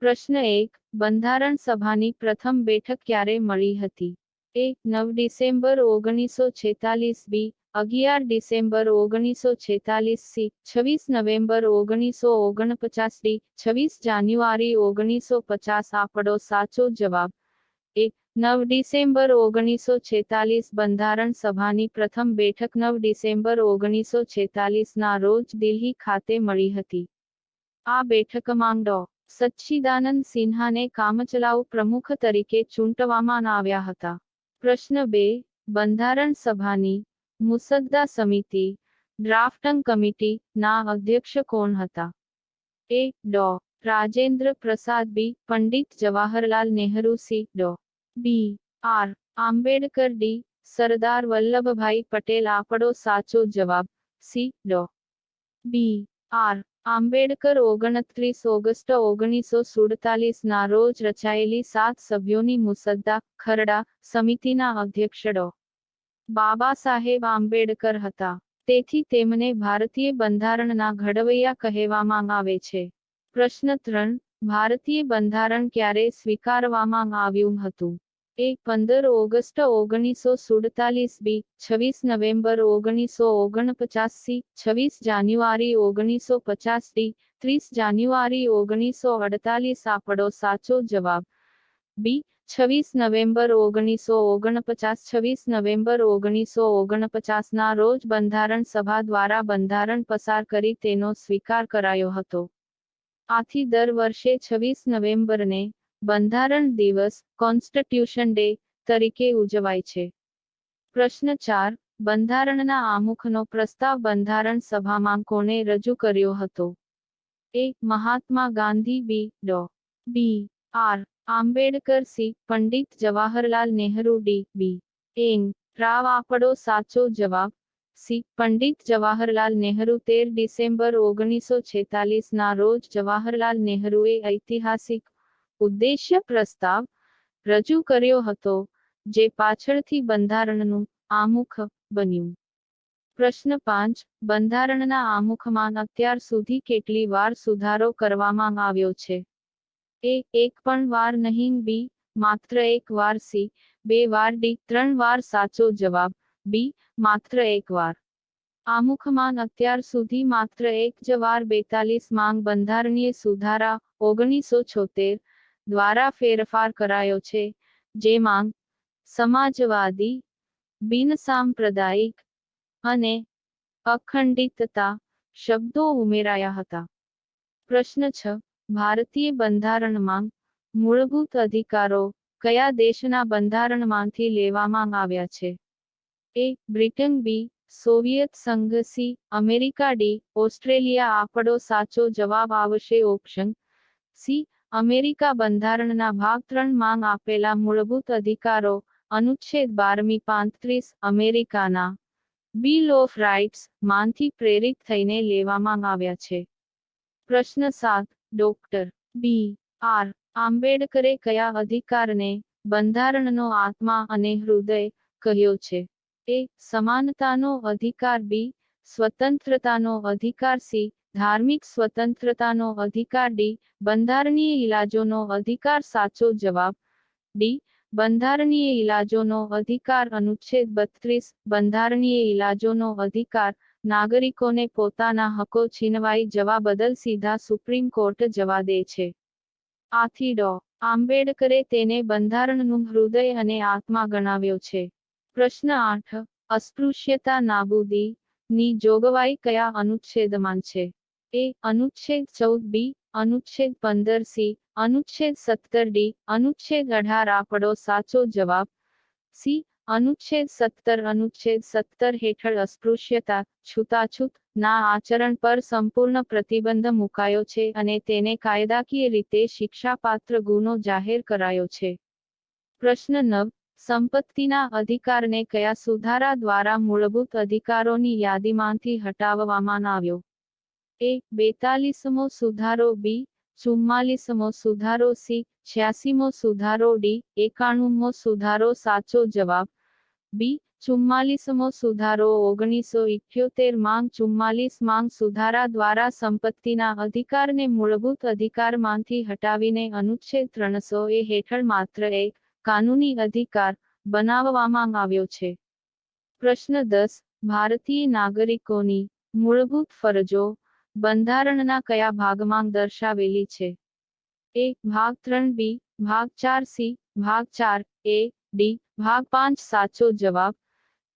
પ્રશ્ન 1. બંધારણ સભાની પ્રથમ બેઠક ક્યારે મળી હતી? એ. 9 ડિસેમ્બર 1946. બી. 11 ડિસેમ્બર 1946. સી. 26 નવેમ્બર 1949. ડી. 26 જાન્યુઆરી 1950. આપડો સાચો જવાબ. 1. 9 ડિસેમ્બર 1946. બંધારણ સભાની પ્રથમ બેઠક 9 ડિસેમ્બર 1946 ના રોજ દિલ્હી ખાતે મળી હતી. આ બેઠકમાં ડો. સચ્ચિદાનંદ સિન્હાને કામચલાઉ પ્રમુખ તરીકે ચૂંટવામાં આવ્યા હતા. પ્રશ્ન 2. બંધારણ સભાની મુસદ્દા સમિતિ ડ્રાફ્ટિંગ કમિટી ના અધ્યક્ષ કોણ હતા? એ. ડો. રાજેન્દ્ર પ્રસાદ. બી. પંડિત જવાહરલાલ નહેરુ. સી. ડો. B. R. Ambedkar. D. Sardar Vallabhbhai Patel. આપડો સાચો જવાબ. સી. ડો. બી. આર. આંબેડકર 29 ઓગસ્ટ 1947 ના રોજ રચાયેલી 7 સભ્યોની મુસદ્દા ખરડા સમિતિના અધ્યક્ષ ડો. બાબા સાહેબ આંબેડકર હતા. તેથી તેમને ભારતીય બંધારણના ઘડવૈયા કહેવામાં આવે છે. પ્રશ્ન 3. ભારતીય બંધારણ ક્યારે સ્વીકારવામાં આવ્યું હતું? એ. 15 ઓગસ્ટ 1947. બી. 26 નવેમ્બર 1949. સી. 26 જાન્યુઆરી 1950. ડી. 30 જાન્યુઆરી 1948. આપડો સાચો જવાબ. બી. 26 નવેમ્બર 1949. 26 નવેમ્બર 1949 ના રોજ બંધારણ સભા દ્વારા બંધારણ પસાર કરી તેનો સ્વીકાર કરાયો હતો. આથી દર વર્ષે 26 નવેમ્બરને બંધારણ દિવસ કોન્સ્ટિટ્યુશન ડે તરીકે ઉજવાય છે. પ્રશ્ન 4. બંધારણના આમુખનો પ્રસ્તાવ બંધારણ સભામાં કોણે રજૂ કર્યો હતો? A. Mahatma Gandhi. B. Dr. B. R. Ambedkar. C. Pandit Jawaharlal Nehru. D. B. N. Rao. આપડો સાચો જવાબ. સી. પંડિત જવાહરલાલ નહેરુ. 13 ડિસેમ્બર 1946 ના રોજ જવાહરલાલ નહેરુએ ઐતિહાસિક ઉદ્દેશ્ય પ્રસ્તાવ રજૂ કર્યો હતો, જે પાછળથી બંધારણનું આમુખ બન્યું. પ્રશ્ન 5. બંધારણના આમુખમાં અત્યાર સુધી કેટલી વાર સુધારો કરવામાં આવ્યો છે? એ. એક પણ વાર નહીં. બી. માત્ર એક વાર. સી. 2 વાર. ડી. 3 વાર. સાચો જવાબ. બી. માત્ર એક વાર. આમુખમાં અત્યાર સુધી માત્ર એક જ વાર 42 માંગ બંધારણીય સુધારા 1976 દ્વારા ફેરફાર કરાયો છે, જેમાં સમાજવાદી, બિનસાંપ્રદાયિક અને અખંડિતતા શબ્દો ઉમેરાયા હતા. પ્રશ્ન 6. ભારતીય બંધારણમાં મૂળભૂત અધિકારો કયા દેશના બંધારણમાંથી લેવામાં આવ્યા છે? એ. બ્રિટન. બી. સોવિયત સંઘ. સી. અમેરિકા. ડી. ઓસ્ટ્રેલિયા. આપડો સાચો જવાબ આવશે ઓપ્શન સી. અમેરિકા. બંધારણના ભાગ 3 માં આપેલા મૂળભૂત અધિકારો અનુચ્છેદ 12મી 35 અમેરિકાના બિલ ઓફ રાઇટ્સ માંથી પ્રેરિત થઈને લેવામાં આવ્યા છે. પ્રશ્ન 7. ડોક્ટર બી. આર. આંબેડકરે કયા અધિકારને બંધારણનો આત્મા અને હૃદય કહ્યો છે? એ. સમાનતાનો અધિકાર. બી. સ્વતંત્રતાનો અધિકાર. સી. ધાર્મિક સ્વતંત્રતાનો અધિકાર. ડી. બંધારણીય ઇલાજોનો અધિકાર. સાચો જવાબ. ડી. બંધારણીય ઇલાજોનો અધિકાર. અનુચ્છેદ 32 બંધારણીય ઇલાજોનો અધિકાર નાગરિકોને પોતાના હકો છીનવાઈ જવા બદલ સીધા સુપ્રીમ કોર્ટ જવા દે છે. આથી ડો. આંબેડકરે તેને બંધારણનું હૃદય અને આત્મા ગણાવ્યો છે. પ્રશ્ન 8. અસ્પૃશ્યતા નાબૂદી ની જોગવાઈ કયા અનુચ્છેદમાં છે? એ. અનુચ્છેદ 14. બી. અનુચ્છેદ 15. સી. અનુચ્છેદ 17. ડી. અનુચ્છેદ 18. આપડો સાચો જવાબ. સી. અનુચ્છેદ 17. અનુચ્છેદ 17 હેઠળ અસ્પૃશ્યતા, છૂતાછૂત ના આચરણ પર સંપૂર્ણ પ્રતિબંધ મુકાયો છે અને તેને કાયદાકીય રીતે શિક્ષાપાત્ર ગુનો જાહેર કરાયો છે. પ્રશ્ન 9. સંપત્તિના અધિકારને કયા સુધારા દ્વારા મૂળભૂત અધિકારોની યાદીમાંથી હટાવવામાં આવ્યો? એ. 42મો સુધારો. બી. 44મો સુધારો. સી. 86મો સુધારો. ડી. 91મો સુધારો. સાચો જવાબ. બી. 44મો સુધારો 1978 માંગ 44 માંગ સુધારા દ્વારા સંપત્તિના અધિકારને મૂળભૂત અધિકારમાંથી હટાવીને અનુચ્છેદ 300A હેઠળ માત્ર એક કાનૂની અધિકાર બનાવવામાં આવ્યો છે. પ્રશ્ન 10. ભારતીય નાગરિકોની મૂળભૂત ફરજો બંધારણના કયા ભાગમાં દર્શાવેલી છે? એ. ભાગ 3B, ભાગ 4C, ભાગ 4A, ડી. ભાગ 5 સાચો જવાબ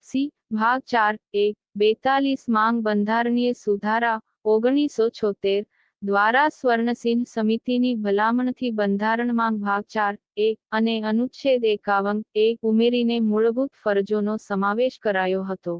સી. ભાગ 4A. 42 માંગ બંધારણીય સુધારા 1976 દ્વારા સ્વર્ણસિંહ સમિતિની ભલામણથી બંધારણમાં ભાગ 4A અને અનુચ્છેદ 51A ઉમેરીને મૂળભૂત ફરજોનો સમાવેશ કરાયો હતો.